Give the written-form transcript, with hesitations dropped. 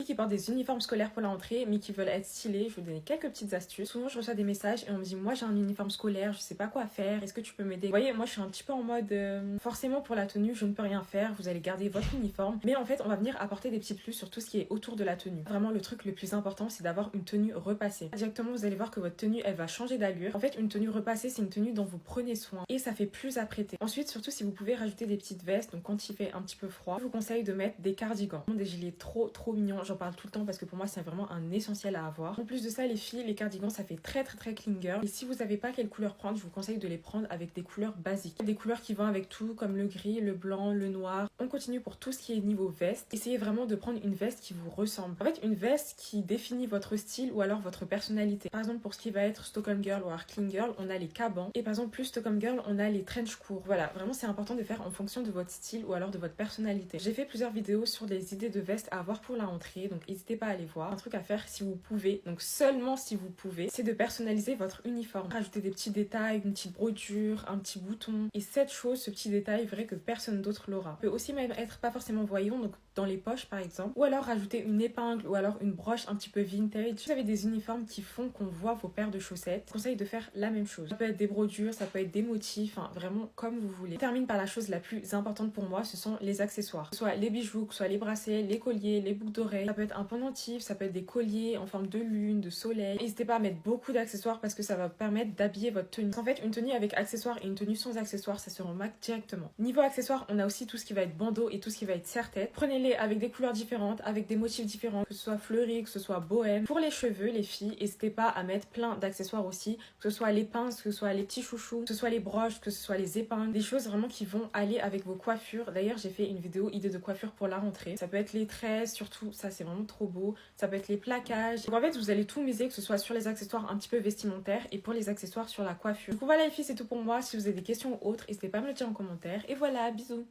Qui portent des uniformes scolaires pour la rentrée mais qui veulent être stylés, je vais vous donner quelques petites astuces. Souvent je reçois des messages et on me dit moi j'ai un uniforme scolaire, je sais pas quoi faire, est-ce que tu peux m'aider? Vous voyez, moi je suis un petit peu en mode forcément pour la tenue je ne peux rien faire, vous allez garder votre uniforme, mais en fait on va venir apporter des petits plus sur tout ce qui est autour de la tenue. Vraiment le truc le plus important c'est d'avoir une tenue repassée. Directement vous allez voir que votre tenue elle va changer d'allure. En fait une tenue repassée c'est une tenue dont vous prenez soin et ça fait plus apprêter. Ensuite surtout si vous pouvez rajouter des petites vestes, donc quand il fait un petit peu froid, je vous conseille de mettre des cardigans, des gilets trop mignons, j'en parle tout le temps parce que pour moi c'est vraiment un essentiel à avoir. En plus de ça les filles, les cardigans ça fait très clean girl et si vous savez pas quelle couleur prendre, je vous conseille de les prendre avec des couleurs basiques, des couleurs qui vont avec tout comme le gris, le blanc, le noir. On continue pour tout ce qui est niveau veste. Essayez vraiment de prendre une veste qui vous ressemble, en fait une veste qui définit votre style ou alors votre personnalité. Par exemple pour ce qui va être Stockholm girl ou alors clean girl, on a les cabans et par exemple plus Stockholm girl on a les trench courts. Voilà, vraiment c'est important de faire en fonction de votre style ou alors de votre personnalité. J'ai fait plusieurs vidéos sur des idées de vestes à avoir pour la rentrée, donc n'hésitez pas à aller voir. Un truc à faire si vous pouvez, donc seulement si vous pouvez, c'est de personnaliser votre uniforme. Rajouter des petits détails, une petite brodure, un petit bouton. Et cette chose, ce petit détail, vrai que personne d'autre l'aura. Peut aussi même être pas forcément voyant, donc dans les poches par exemple. Ou alors rajouter une épingle ou alors une broche un petit peu vintage. Si vous avez des uniformes qui font qu'on voit vos paires de chaussettes, je vous conseille de faire la même chose. Ça peut être des brodures, ça peut être des motifs, enfin vraiment comme vous voulez. Je termine par la chose la plus importante pour moi, ce sont les accessoires. Que ce soit les bijoux, que ce soit les bracelets, les colliers, les boucles d'oreilles. Ça peut être un pendentif, ça peut être des colliers en forme de lune, de soleil. N'hésitez pas à mettre beaucoup d'accessoires parce que ça va permettre d'habiller votre tenue. En fait, une tenue avec accessoires et une tenue sans accessoires, ça se remarque directement. Niveau accessoires, on a aussi tout ce qui va être bandeau et tout ce qui va être serre-tête. Prenez-les avec des couleurs différentes, avec des motifs différents, que ce soit fleuri, que ce soit bohème. Pour les cheveux, les filles, n'hésitez pas à mettre plein d'accessoires aussi, que ce soit les pinces, que ce soit les petits chouchous, que ce soit les broches, que ce soit les épingles, des choses vraiment qui vont aller avec vos coiffures. D'ailleurs, j'ai fait une vidéo idée de coiffure pour la rentrée. Ça peut être les tresses, surtout, ça c'est vraiment trop beau. Ça peut être les plaquages. Donc en fait, vous allez tout miser, que ce soit sur les accessoires un petit peu vestimentaires et pour les accessoires sur la coiffure. Donc voilà les filles, c'est tout pour moi. Si vous avez des questions ou autres, n'hésitez pas à me le dire en commentaire. Et voilà, bisous!